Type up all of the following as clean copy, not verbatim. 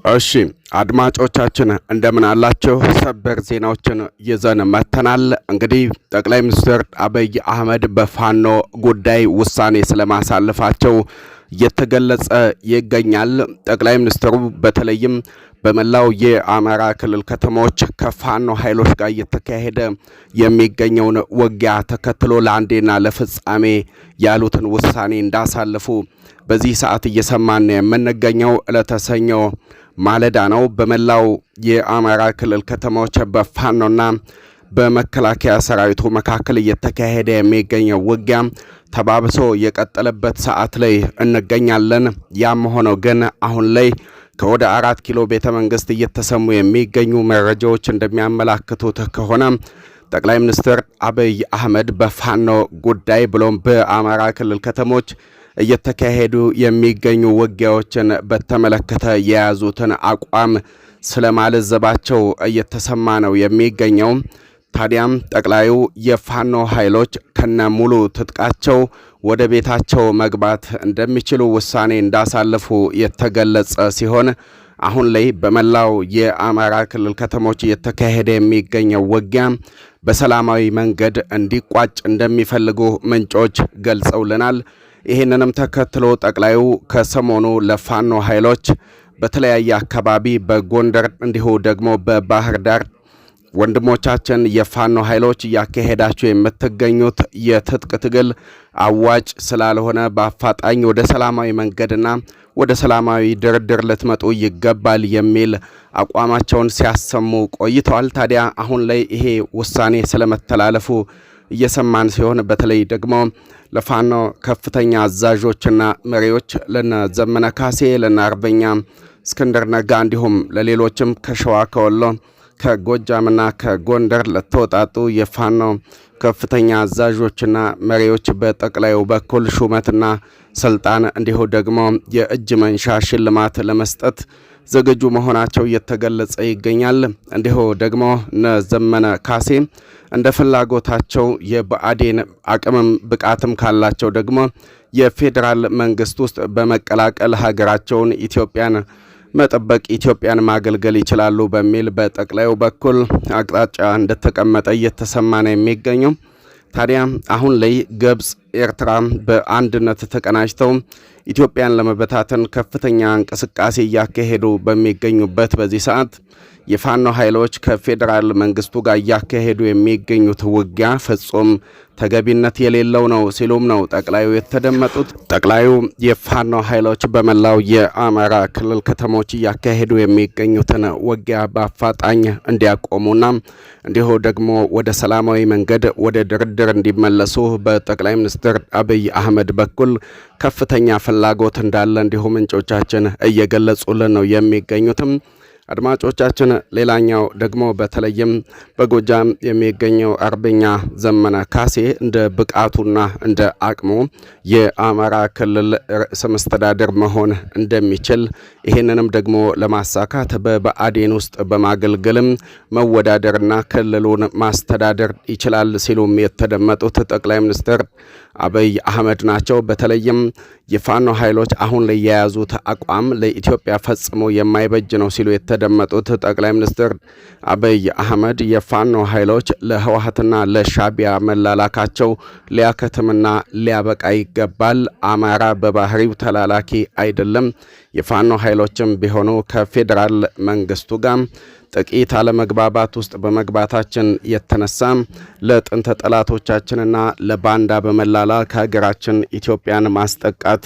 እሺ አድማጮቻችን እንደምን አላችሁ? ሰበር ዜናዎችን ይዘን መተናል። እንግዲህ ጠቅላይ ሚኒስትር አብይ አህመድ በፋኖ ጉዳይ ውሳኔ ስለማሳለፋቸው እየተገለጸ ይገኛል። ጠቅላይ ሚኒስትሩ በተለይም በመላው የአማራ ክልል ከተሞች ከፋኖ ኃይሎች ጋር እየተካሄደ የሚገኘውን ውጊያ ተከትሎ ለአንዴና ለፍጻሜ ያሉትን ውሳኔ እንዳሳለፉ በዚህ ሰዓት እየሰማን የምንገኘው ዕለተ ሰኞ ማለዳ ነው። በመላው የአማራ ክልል ከተሞች በፋኖና በመከላከያ ሰራዊቱ መካከል እየተካሄደ የሚገኘው ውጊያ ተባብሶ የቀጠለበት ሰዓት ላይ እንገኛለን። ያም ሆኖ ግን አሁን ላይ ከወደ 4 ኪሎ ቤተ መንግስት እየተሰሙ የሚገኙ መረጃዎች እንደሚያመላክቱት ከሆነ ጠቅላይ ሚኒስትር አብይ አህመድ በፋኖ ጉዳይ ብሎም በአማራ ክልል ከተሞች እየተካሄዱ የሚገኙ ውጊያዎችን በተመለከተ የያዙትን አቋም ስለማለዘባቸው እየተሰማ ነው የሚገኘው። ታዲያም ጠቅላዩ የፋኖ ኃይሎች ከነሙሉ ትጥቃቸው ወደ ቤታቸው መግባት እንደሚችሉ ውሳኔ እንዳሳለፉ የተገለጸ ሲሆን አሁን ላይ በመላው የአማራ ክልል ከተሞች እየተካሄደ የሚገኘው ውጊያ በሰላማዊ መንገድ እንዲቋጭ እንደሚፈልጉ ምንጮች ገልጸውልናል። ይህንንም ተከትሎ ጠቅላዩ ከሰሞኑ ለፋኖ ኃይሎች በተለያየ አካባቢ በጎንደር እንዲሁ ደግሞ በባህር ዳር ወንድሞቻችን የፋኖ ኃይሎች እያካሄዳቸው የምትገኙት የትጥቅ ትግል አዋጭ ስላልሆነ በአፋጣኝ ወደ ሰላማዊ መንገድና ወደ ሰላማዊ ድርድር ልትመጡ ይገባል የሚል አቋማቸውን ሲያሰሙ ቆይተዋል። ታዲያ አሁን ላይ ይሄ ውሳኔ ስለመተላለፉ እየሰማን ሲሆን በተለይ ደግሞ ለፋኖ ከፍተኛ አዛዦችና መሪዎች ለነ ዘመነ ካሴ ለነ አርበኛ እስክንድር ነጋ እንዲሁም ለሌሎችም ከሸዋ ከወሎ ከጎጃምና ከጎንደር ለተወጣጡ የፋኖ ከፍተኛ አዛዦችና መሪዎች በጠቅላዩ በኩል ሹመትና ስልጣን እንዲሁ ደግሞ የእጅ መንሻ ሽልማት ለመስጠት ዝግጁ መሆናቸው እየተገለጸ ይገኛል። እንዲሁ ደግሞ ዘመነ ካሴ እንደ ፍላጎታቸው የብአዴን አቅምም ብቃትም ካላቸው ደግሞ የፌዴራል መንግስት ውስጥ በመቀላቀል ሀገራቸውን ኢትዮጵያን መጠበቅ ኢትዮጵያን ማገልገል ይችላሉ በሚል በጠቅላዩ በኩል አቅጣጫ እንደተቀመጠ እየተሰማ ነው የሚገኘው። ታዲያ አሁን ላይ ግብጽ፣ ኤርትራ በአንድነት ተቀናጅተው ኢትዮጵያን ለመበታተን ከፍተኛ እንቅስቃሴ እያካሄዱ በሚገኙበት በዚህ ሰዓት የፋኖ ኃይሎች ከፌዴራል መንግስቱ ጋር እያካሄዱ የሚገኙት ውጊያ ፍጹም ተገቢነት የሌለው ነው ሲሉም ነው ጠቅላዩ የተደመጡት። ጠቅላዩ የፋኖ ኃይሎች በመላው የአማራ ክልል ከተሞች እያካሄዱ የሚገኙትን ውጊያ በአፋጣኝ እንዲያቆሙና እንዲሁ ደግሞ ወደ ሰላማዊ መንገድ ወደ ድርድር እንዲመለሱ በጠቅላይ ሚኒስትር አብይ አህመድ በኩል ከፍተኛ ፍላጎት እንዳለ እንዲሁ ምንጮቻችን እየገለጹልን ነው የሚገኙትም። አድማጮቻችን ሌላኛው ደግሞ በተለይም በጎጃም የሚገኘው አርበኛ ዘመነ ካሴ እንደ ብቃቱና እንደ አቅሙ የአማራ ክልል ርዕሰ መስተዳድር መሆን እንደሚችል ይህንንም ደግሞ ለማሳካት በብአዴን ውስጥ በማገልገልም መወዳደርና ክልሉን ማስተዳደር ይችላል ሲሉም የተደመጡት ጠቅላይ ሚኒስትር አብይ አህመድ ናቸው። በተለይም የፋኖ ኃይሎች አሁን ላይ የያዙት አቋም ለኢትዮጵያ ፈጽሞ የማይበጅ ነው ሲሉ የተደመጡት ጠቅላይ ሚኒስትር አብይ አህመድ የፋኖ ኃይሎች ለህወሓትና ለሻቢያ መላላካቸው ሊያከትምና ሊያበቃ ይገባል። አማራ በባህሪው ተላላኪ አይደለም። የፋኖ ኃይሎችም ቢሆኑ ከፌዴራል መንግስቱ ጋር ጥቂት አለመግባባት ውስጥ በመግባታችን የተነሳ ለጥንት ጠላቶቻችንና ለባንዳ በመላላክ ሀገራችን ኢትዮጵያን ማስጠቃት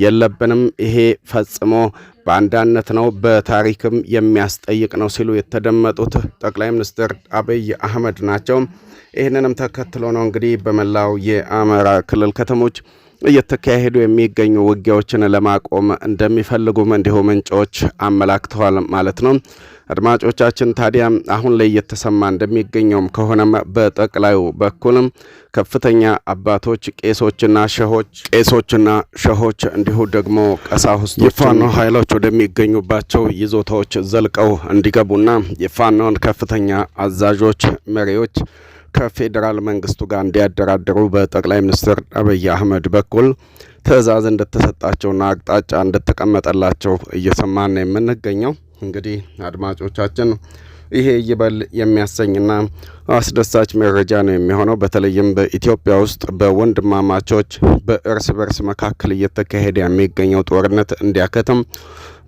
የለብንም። ይሄ ፈጽሞ ባንዳነት ነው፣ በታሪክም የሚያስጠይቅ ነው ሲሉ የተደመጡት ጠቅላይ ሚኒስትር አብይ አህመድ ናቸው። ይህንንም ተከትሎ ነው እንግዲህ በመላው የአማራ ክልል ከተሞች እየተካሄዱ የሚገኙ ውጊያዎችን ለማቆም እንደሚፈልጉም እንዲሁ ምንጮች አመላክተዋል ማለት ነው። አድማጮቻችን ታዲያ አሁን ላይ እየተሰማ እንደሚገኘውም ከሆነም በጠቅላዩ በኩልም ከፍተኛ አባቶች ቄሶችና ሸሆች እንዲሁ ደግሞ ቀሳውስቶች የፋኖ ኃይሎች ወደሚገኙባቸው ይዞታዎች ዘልቀው እንዲገቡና የፋኖን ከፍተኛ አዛዦች መሪዎች ከፌዴራል መንግስቱ ጋር እንዲያደራደሩ በጠቅላይ ሚኒስትር አብይ አህመድ በኩል ትዕዛዝ እንደተሰጣቸውና አቅጣጫ እንደተቀመጠላቸው እየሰማን የምንገኘው እንግዲህ አድማጮቻችን ይሄ ይበል የሚያሰኝና አስደሳች መረጃ ነው የሚሆነው። በተለይም በኢትዮጵያ ውስጥ በወንድማማቾች በእርስ በርስ መካከል እየተካሄደ የሚገኘው ጦርነት እንዲያከትም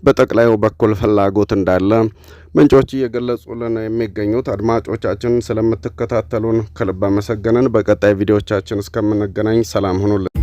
በጠቅላዩ በኩል ፍላጎት እንዳለ ምንጮች እየገለጹልን የሚገኙት። አድማጮቻችን ስለምትከታተሉን ከልብ አመሰገንን። በቀጣይ ቪዲዮቻችን እስከምንገናኝ ሰላም ሁኑልን።